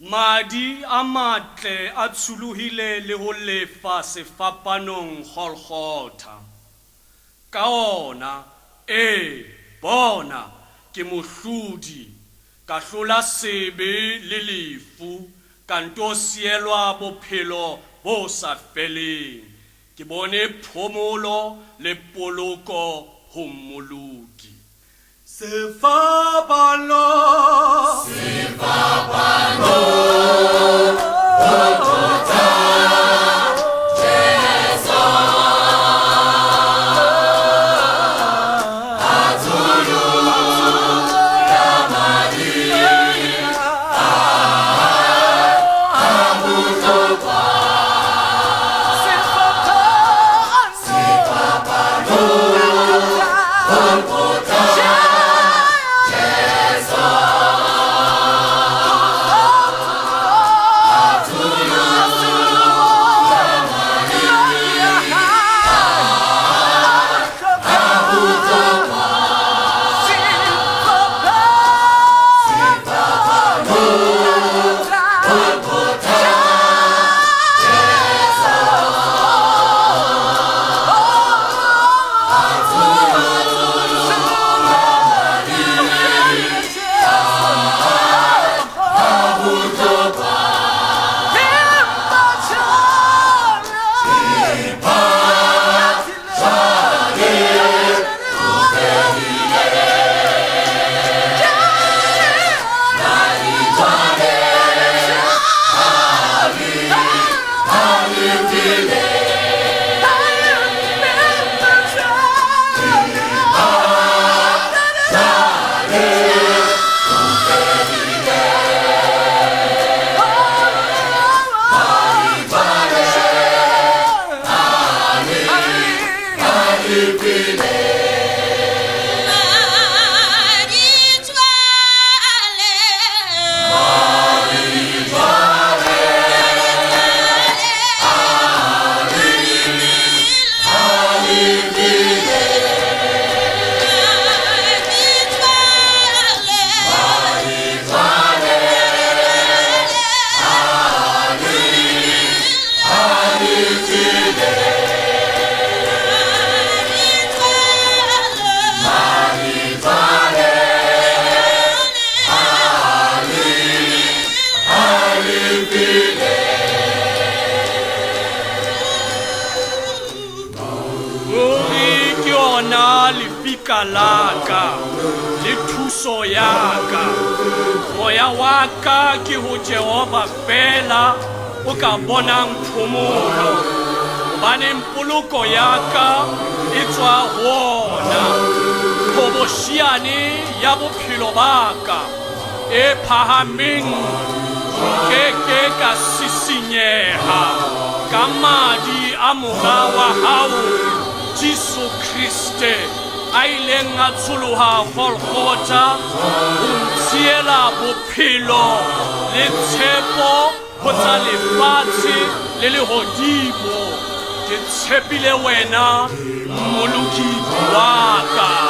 Madi a matle a tsholohile le ho lefa sefapanong Golgotha. Ka ona, bona, ke mohlodi, ka hlola sebe le lefu, ka nto sielwa bophelo bo sa feleng. Ke bone phomolo le poloko ho Mmoloki. Sefapano, laka le thuso yaka moya waka ke ho Jehova fela o ka bonang phomolo bane mpoloko yaka e tswa hona ho boshiane ya bophelo baka e phahameng ke ka sisinyeha ka madi a mora wa hao Jesu Kriste a ileng a tsholoha Golgotha ho ntsiela bophelo le tshepo ho tsa lefatshe le lehodimo. Ke tshepile wena Mmoloki wa ka.